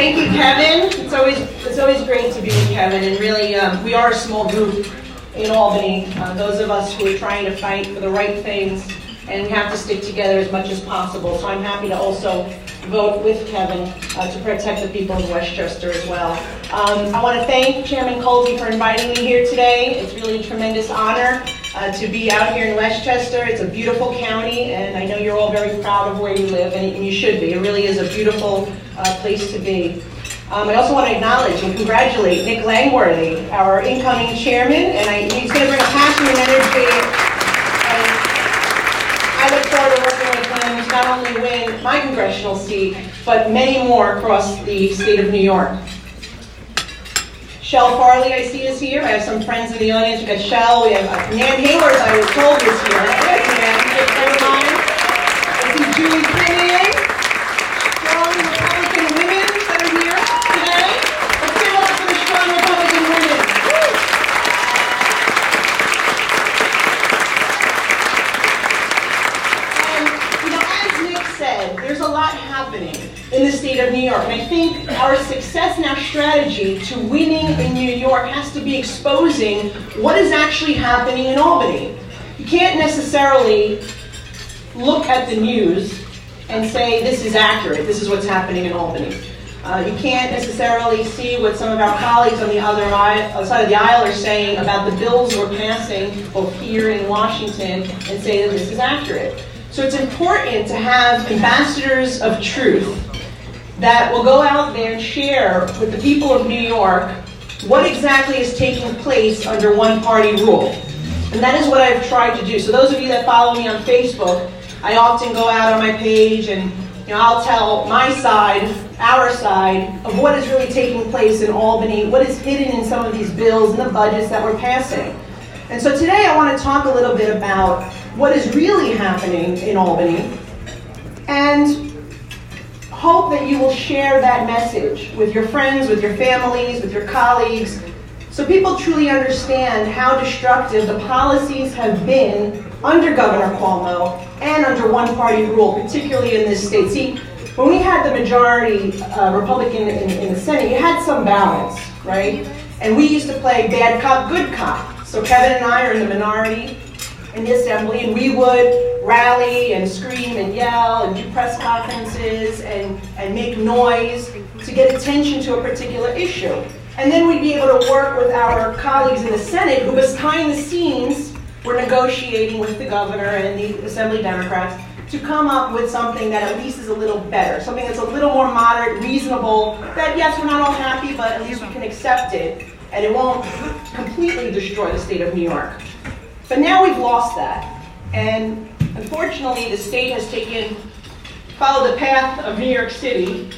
Thank you, Kevin. It's always great to be with Kevin, and really, we are a small group in Albany. Those of us who are trying to fight for the right things, and we have to stick together as much as possible. So I'm happy to also vote with Kevin to protect the people of Westchester as well. I want to thank Chairman Colby for inviting me here today. It's really a tremendous honor to be out here in Westchester. It's a beautiful county, and I know you're all very proud of where you live, and you should be. It really is a beautiful place to be. I also want to acknowledge and congratulate Nick Langworthy, our incoming chairman, and he's going to bring a passion and energy. And I look forward to working with him to not only win my congressional seat, but many more across the state of New York. Shel Farley, I see, is here. I have some friends in the audience. We've got Shel. We have Nan Hayward, I was told, is here. There's Nan, a friend of mine. I see Julie Kinnan, strong Republican women that are here today. Let's give it up for the strong Republican women. And, as Nick said, there's a lot happening in the state of New York. And I think our success and our strategy to winning in New York has to be exposing what is actually happening in Albany. You can't necessarily look at the news and say this is accurate, this is what's happening in Albany. You can't necessarily see what some of our colleagues on the other side of the aisle are saying about the bills we're passing both here in Washington and say that this is accurate. So it's important to have ambassadors of truth that will go out there and share with the people of New York what exactly is taking place under one-party rule. And that is what I've tried to do. So those of you that follow me on Facebook, I often go out on my page and I'll tell my side, our side, of what is really taking place in Albany, what is hidden in some of these bills and the budgets that we're passing. And so today I want to talk a little bit about what is really happening in Albany, and hope that you will share that message with your friends, with your families, with your colleagues, so people truly understand how destructive the policies have been under Governor Cuomo and under one-party rule, particularly in this state. See, when we had the majority Republican in the Senate, you had some balance, right? And we used to play bad cop, good cop. So Kevin and I are in the minority in the Assembly, and we would rally and scream and yell and do press conferences and make noise to get attention to a particular issue. And then we'd be able to work with our colleagues in the Senate who, behind the scenes, were negotiating with the governor and the Assembly Democrats to come up with something that at least is a little better, something that's a little more moderate, reasonable, that yes, we're not all happy, but at least we can accept it, and it won't completely destroy the state of New York. But now we've lost that, and unfortunately the state has followed the path of New York City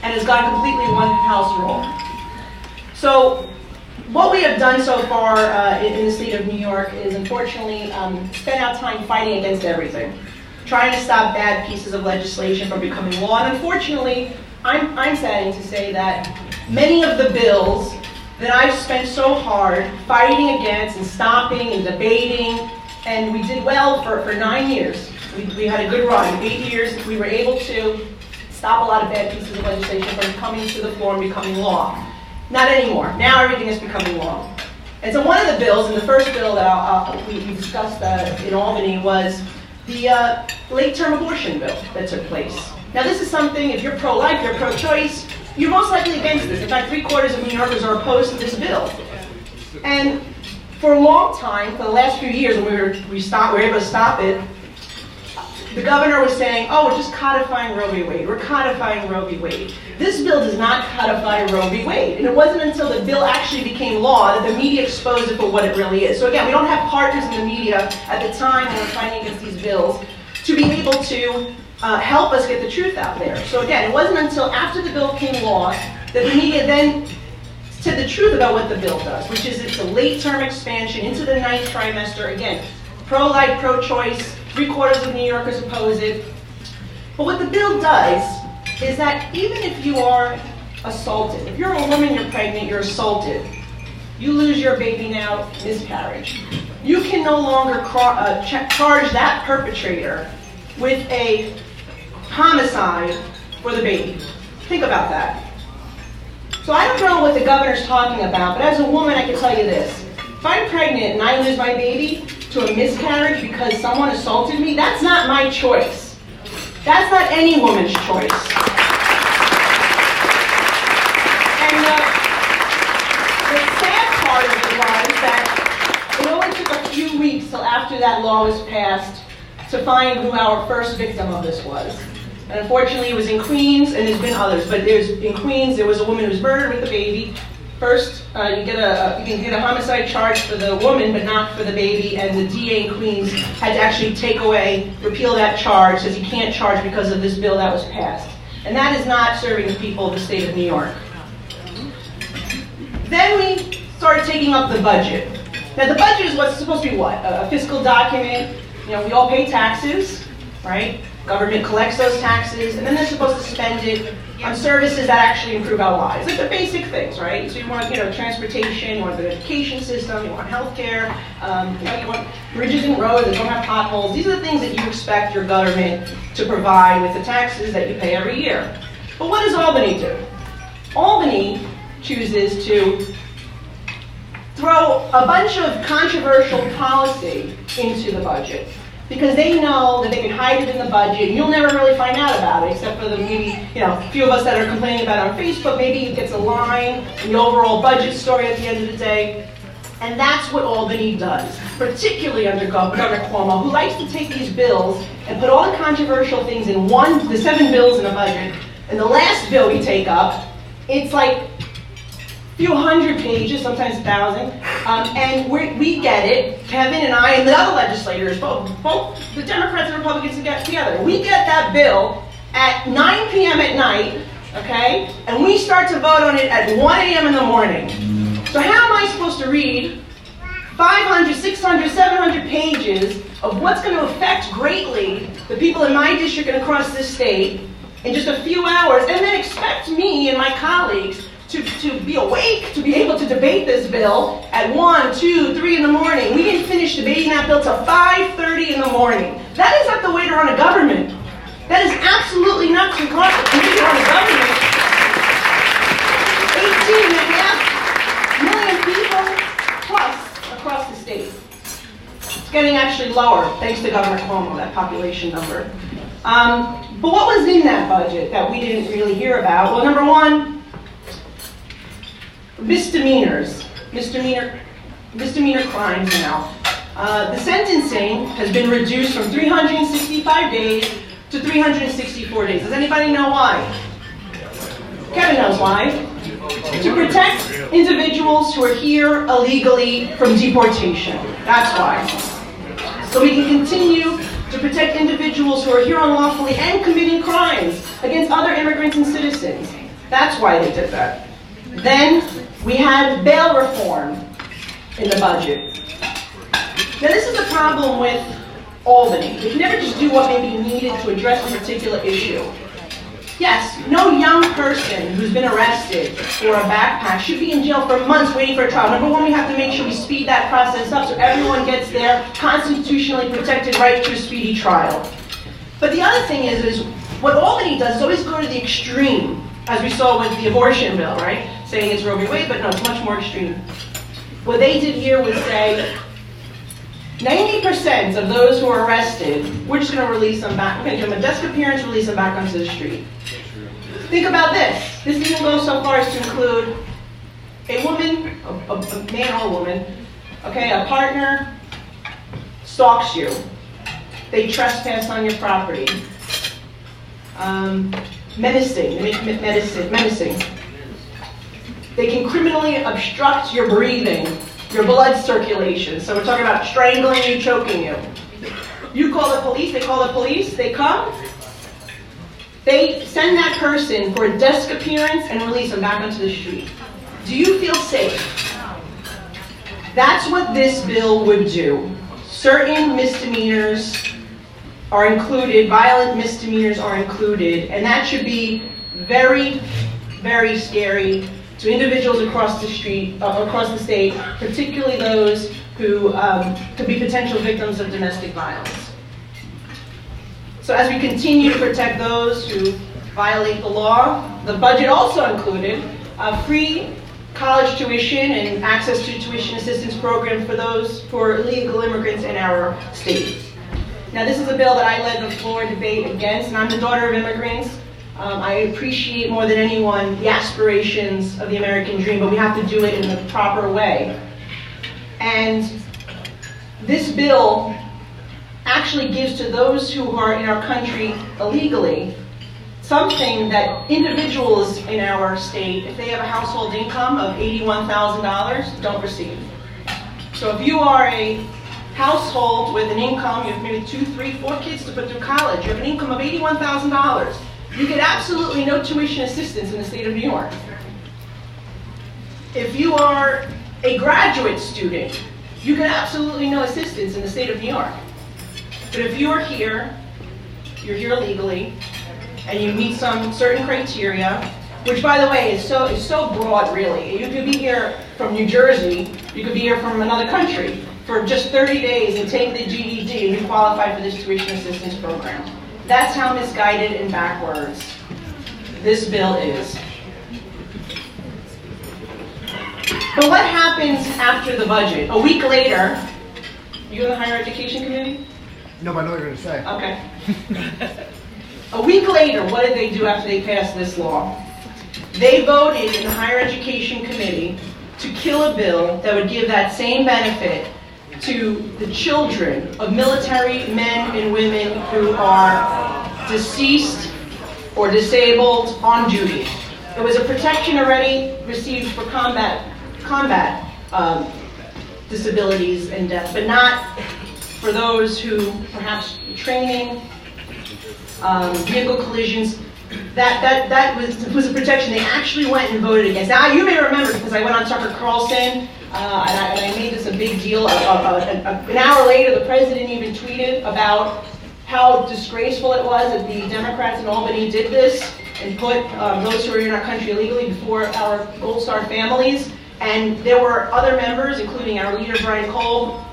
and has gone completely one house rule. So what we have done so far in the state of New York is unfortunately spend our time fighting against everything, trying to stop bad pieces of legislation from becoming law. And unfortunately, I'm saddened to say that many of the bills that I've spent so hard fighting against and stopping and debating, and we did well for 9 years. We had a good run. 8 years, we were able to stop a lot of bad pieces of legislation from coming to the floor and becoming law. Not anymore. Now everything is becoming law. And so one of the bills, and the first bill that we discussed in Albany, was the late-term abortion bill that took place. Now this is something, if you're pro-life, you're pro-choice, you're most likely against this. In fact, 3/4 of New Yorkers are opposed to this bill. And for a long time, for the last few years, when we were able to stop it, the governor was saying, oh, we're just codifying Roe v. Wade. We're codifying Roe v. Wade. This bill does not codify Roe v. Wade. And it wasn't until the bill actually became law that the media exposed it for what it really is. So again, we don't have partners in the media at the time when we're fighting against these bills to be able to help us get the truth out there. So again, it wasn't until after the bill became law that the media then said the truth about what the bill does, which is it's a late-term expansion into the 9th trimester. Again, pro-life, pro-choice, 3/4 of New Yorkers oppose it. But what the bill does is that even if you are assaulted, if you're a woman, you're pregnant, you're assaulted, you lose your baby now, miscarriage, you can no longer charge that perpetrator with a homicide for the baby. Think about that. So I don't know what the governor's talking about, but as a woman, I can tell you this. If I'm pregnant and I lose my baby to a miscarriage because someone assaulted me, that's not my choice. That's not any woman's choice. And the sad part of it was that it only took a few weeks till after that law was passed to find who our first victim of this was. And unfortunately, it was in Queens, and there's been others. But in Queens, there was a woman who was murdered with a baby. First, you can get a homicide charge for the woman, but not for the baby. And the DA in Queens had to actually repeal that charge, says he can't charge because of this bill that was passed. And that is not serving the people of the state of New York. Then we started taking up the budget. Now, the budget is what's supposed to be what? A fiscal document. You know, we all pay taxes, right? Government collects those taxes, and then they're supposed to spend it on services that actually improve our lives. Like the basic things, right? So you want, transportation, you want the education system, you want healthcare, you want bridges and roads that don't have potholes. These are the things that you expect your government to provide with the taxes that you pay every year. But what does Albany do? Albany chooses to throw a bunch of controversial policy into the budget, because they know that they can hide it in the budget, and you'll never really find out about it, except for the maybe, a few of us that are complaining about it on Facebook. Maybe it gets a line in the overall budget story at the end of the day. And that's what Albany does, particularly under Governor Cuomo, who likes to take these bills and put all the controversial things in the 7 bills in a budget. And the last bill we take up, it's like few hundred pages, sometimes 1,000, and we get it, Kevin and I and the other legislators, both the Democrats and Republicans get together. We get that bill at 9 p.m. at night, okay, and we start to vote on it at 1 a.m. in the morning. So how am I supposed to read 500, 600, 700 pages of what's going to affect greatly the people in my district and across this state in just a few hours, and then expect me and my colleagues to be awake, to be able to debate this bill at 1, 2, 3 in the morning. We didn't finish debating that bill till 5:30 in the morning. That is not the way to run a government. That is absolutely not the way to run a government. 18.5 million people plus across the state. It's getting actually lower, thanks to Governor Cuomo, that population number. But what was in that budget that we didn't really hear about? Well, number one, misdemeanor crimes now. The sentencing has been reduced from 365 days to 364 days. Does anybody know why? Kevin knows why. To protect individuals who are here illegally from deportation. That's why. So we can continue to protect individuals who are here unlawfully and committing crimes against other immigrants and citizens. That's why they did that. Then we had bail reform in the budget. Now this is the problem with Albany. They can never just do what may be needed to address a particular issue. Yes, no young person who's been arrested for a backpack should be in jail for months waiting for a trial. Number one, we have to make sure we speed that process up so everyone gets their constitutionally protected right to a speedy trial. But the other thing is what Albany does is always go to the extreme, as we saw with the abortion bill, right? Saying it's Roe v. Wade, but no, it's much more extreme. What they did here was say, 90% of those who are arrested, we're just going to release them back. We're going to give them a desk appearance, release them back onto the street. Think about this. This even goes so far as to include a woman, a man or a woman, okay, a partner stalks you. They trespass on your property. Menacing. They can criminally obstruct your breathing, your blood circulation. So we're talking about strangling you, choking you. You call the police, they call the police, they come. They send that person for a desk appearance and release them back onto the street. Do you feel safe? That's what this bill would do. Certain misdemeanors are included, violent misdemeanors are included, and that should be very, very scary to individuals across the street, across the state, particularly those who could be potential victims of domestic violence. So as we continue to protect those who violate the law, the budget also included free college tuition and access to tuition assistance program for those who are illegal immigrants in our state. Now, this is a bill that I led the floor debate against, and I'm the daughter of immigrants. I appreciate more than anyone the aspirations of the American dream, but we have to do it in the proper way. And this bill actually gives to those who are in our country illegally something that individuals in our state, if they have a household income of $81,000, don't receive. So if you are a household with an income, you have maybe 2, 3, 4 kids to put through college, you have an income of $81,000, you get absolutely no tuition assistance in the state of New York. If you are a graduate student, you get absolutely no assistance in the state of New York. But if you are here, you're here illegally, and you meet some certain criteria, which, by the way, is so broad, really. You could be here from New Jersey, you could be here from another country for just 30 days and take the GED, and you qualify for this tuition assistance program. That's how misguided and backwards this bill is. But what happens after the budget? A week later, you in the Higher Education Committee? No, but I know what you're going to say. Okay. A week later, what did they do after they passed this law? They voted in the Higher Education Committee to kill a bill that would give that same benefit to the children of military men and women who are deceased or disabled on duty. It was a protection already received for combat disabilities and death, but not for those who perhaps training, vehicle collisions. That was a protection they actually went and voted against. Now, you may remember, because I went on Tucker Carlson, and I made this a big deal. An hour later, the president even tweeted about how disgraceful it was that the Democrats in Albany did this and put those who are in our country illegally before our Gold Star families. And there were other members, including our leader, Brian Kolb,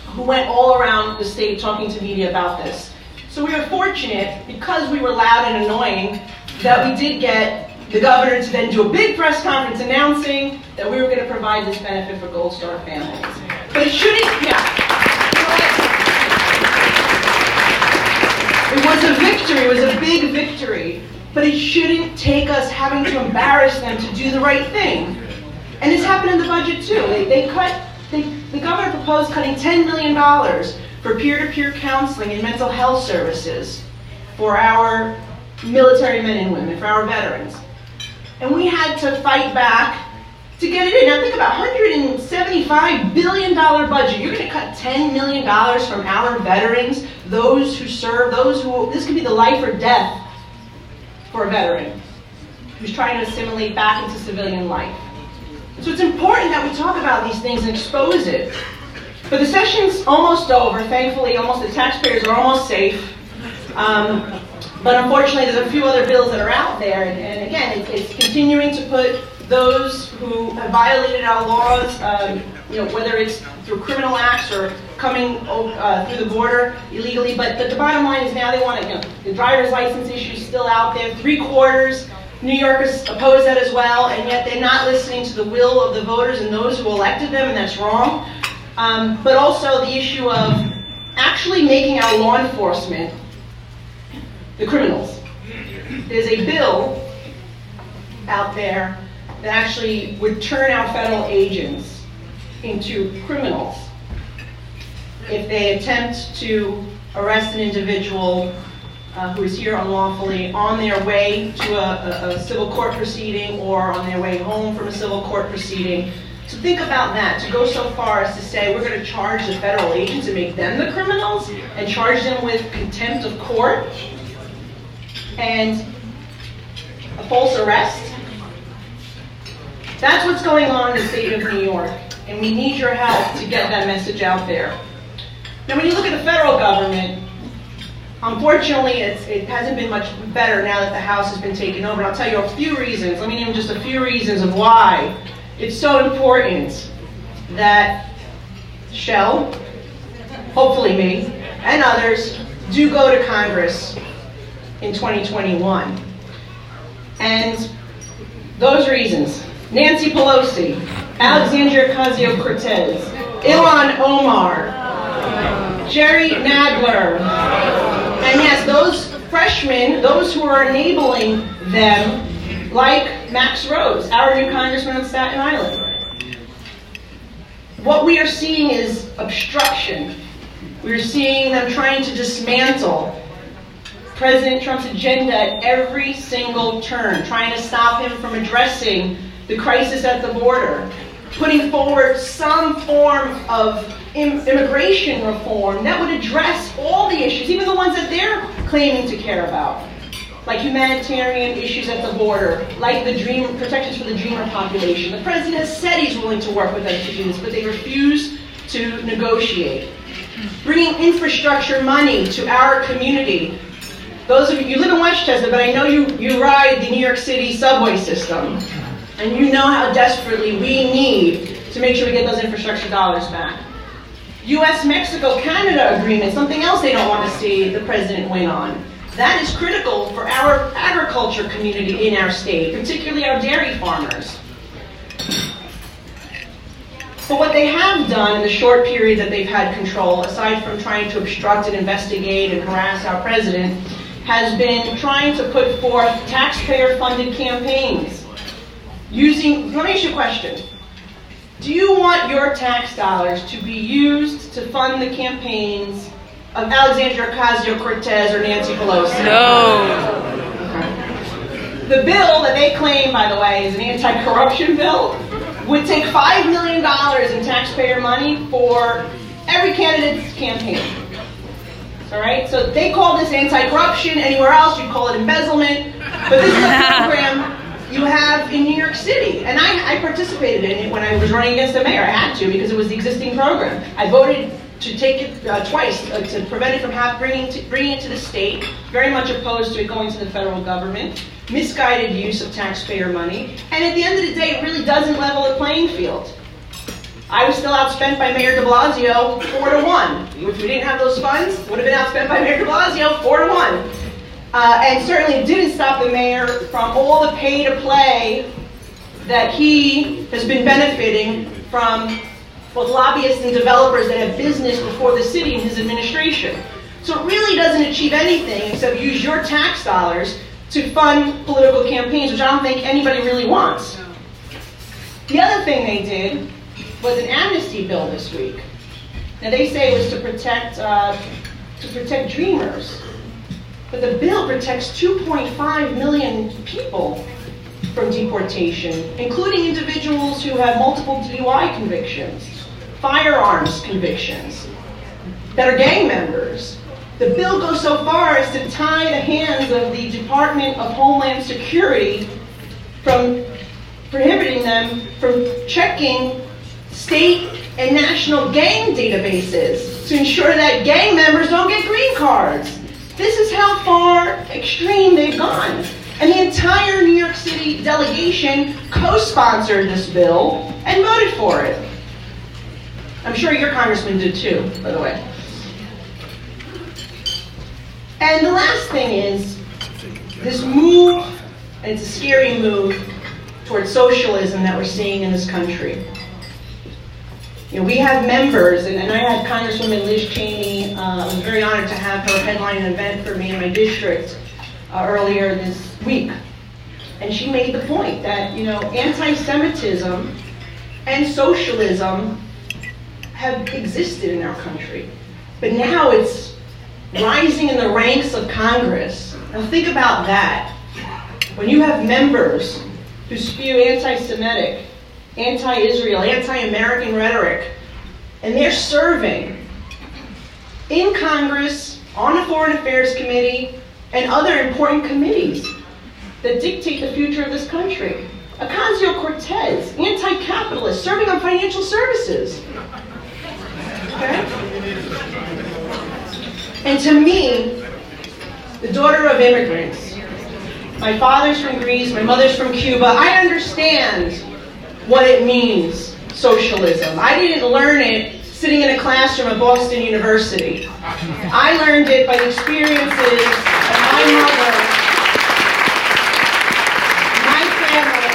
who went all around the state talking to media about this. So we were fortunate, because we were loud and annoying, that we did get the governor to then do a big press conference announcing that we were going to provide this benefit for Gold Star families. But it shouldn't, it was a victory, it was a big victory, but it shouldn't take us having to embarrass them to do the right thing. And this happened in the budget too. The governor proposed cutting $10 million for peer-to-peer counseling and mental health services for our military men and women, for our veterans. And we had to fight back to get it in. Now think about $175 billion budget. You're going to cut $10 million from our veterans, those who serve, this could be the life or death for a veteran who's trying to assimilate back into civilian life. So it's important that we talk about these things and expose it. But the session's almost over. Thankfully, the taxpayers are almost safe. But unfortunately, there's a few other bills that are out there. And again, it's continuing to put those who have violated our laws, whether it's through criminal acts or coming through the border illegally. But the bottom line is now they want to, the driver's license issue is still out there. 3/4 New Yorkers oppose that as well, and yet they're not listening to the will of the voters and those who elected them, and that's wrong. But also the issue of actually making our law enforcement the criminals. There's a bill out there that actually would turn our federal agents into criminals if they attempt to arrest an individual who is here unlawfully on their way to a civil court proceeding or on their way home from a civil court proceeding. So think about that, to go so far as to say we're going to charge the federal agents and make them the criminals and charge them with contempt of court and a false arrest. That's what's going on in the state of New York, and we need your help to get that message out there. Now, when you look at the federal government, unfortunately, it hasn't been much better now that the House has been taken over. And I'll tell you a few reasons. Let me name just a few reasons of why it's so important that Shell, hopefully me, and others do go to Congress in 2021. And those reasons: Nancy Pelosi, Alexandria Ocasio-Cortez, Ilhan Omar, Jerry Nadler, and yes, those freshmen, those who are enabling them, like Max Rose, our new congressman on Staten Island. What we are seeing is obstruction. We're seeing them trying to dismantle President Trump's agenda at every single turn, trying to stop him from addressing the crisis at the border, putting forward some form of immigration reform that would address all the issues, even the ones that they're claiming to care about, like humanitarian issues at the border, like the protections for the Dreamer population. The president has said he's willing to work with them to do this, but they refuse to negotiate. Bringing infrastructure money to our community. Those of you live in Westchester, but I know you ride the New York City subway system, and you know how desperately we need to make sure we get those infrastructure dollars back. U.S.-Mexico-Canada agreement, something else they don't want to see the president win on. That is critical for our agriculture community in our state, particularly our dairy farmers. But what they have done in the short period that they've had control, aside from trying to obstruct and investigate and harass our president, has been trying to put forth taxpayer-funded campaigns. Let me ask you a question. Do you want your tax dollars to be used to fund the campaigns of Alexandria Ocasio-Cortez or Nancy Pelosi? No. Okay. The bill that they claim, by the way, is an anti-corruption bill, would take $5 million in taxpayer money for every candidate's campaign. All right? So they call this anti-corruption. Anywhere else, you'd call it embezzlement. But this is a program you have in New York City. And I participated in it when I was running against the mayor. I had to because it was the existing program. I voted to take it twice to prevent it from bringing it to the state. Very much opposed to it going to the federal government. Misguided use of taxpayer money. And at the end of the day, it really doesn't level the playing field. I was still outspent by Mayor de Blasio 4-1. If we didn't have those funds, would have been outspent by Mayor de Blasio 4-1. And certainly didn't stop the mayor from all the pay-to-play that he has been benefiting from both lobbyists and developers that have business before the city and his administration. So it really doesn't achieve anything except use your tax dollars to fund political campaigns, which I don't think anybody really wants. The other thing they did was an Amnesty Bill this week. Now they say it was to protect dreamers. But the bill protects 2.5 million people from deportation, including individuals who have multiple DUI convictions, firearms convictions, that are gang members. The bill goes so far as to tie the hands of the Department of Homeland Security from prohibiting them from checking state and national gang databases to ensure that gang members don't get green cards. This is how far extreme they've gone. And the entire New York City delegation co-sponsored this bill and voted for it. I'm sure your congressman did too, by the way. And the last thing is this move, and it's a scary move, towards socialism that we're seeing in this country. You know, we have members, and I had Congresswoman Liz Cheney. I was very honored to have her headline an event for me in my district earlier this week. And she made the point that, you know, anti-Semitism and socialism have existed in our country. But now it's rising in the ranks of Congress. Now think about that. When you have members who spew anti-Semitic, anti-Israel, anti-American rhetoric, and they're serving in Congress, on the Foreign Affairs Committee, and other important committees that dictate the future of this country. Ocasio-Cortez, anti-capitalist, serving on financial services. Okay? And to me, the daughter of immigrants, my father's from Greece, my mother's from Cuba, I understand what it means, socialism. I didn't learn it sitting in a classroom at Boston University. I learned it by the experiences of my mother, my family,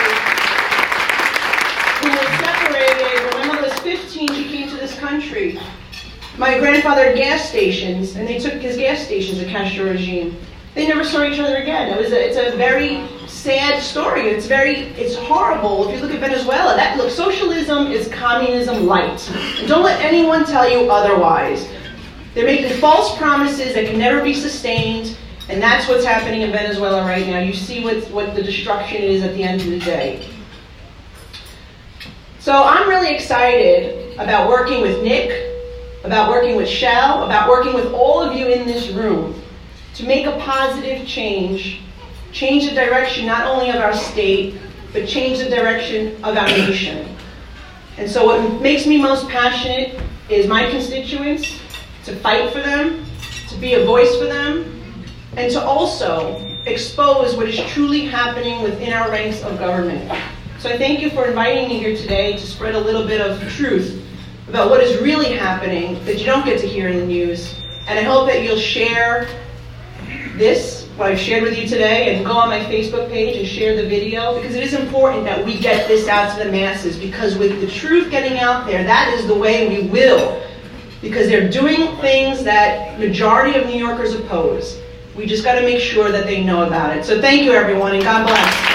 My grandfather had gas stations, and they took his gas stations, the Castro regime. They never saw each other again. It's a very sad story. It's horrible. If you look at Venezuela, socialism is communism light. And don't let anyone tell you otherwise. They're making false promises that can never be sustained, and that's what's happening in Venezuela right now. You see what the destruction is at the end of the day. So I'm really excited about working with Nick, about working with Shell, about working with all of you in this room to make a positive change the direction not only of our state, but change the direction of our nation. And so what makes me most passionate is my constituents, to fight for them, to be a voice for them, and to also expose what is truly happening within our ranks of government. So I thank you for inviting me here today to spread a little bit of truth about what is really happening that you don't get to hear in the news. And I hope that you'll share what I've shared with you today, and go on my Facebook page and share the video, because it is important that we get this out to the masses, because with the truth getting out there, that is the way we will. Because they're doing things that majority of New Yorkers oppose. We just got to make sure that they know about it. So thank you, everyone, and God bless.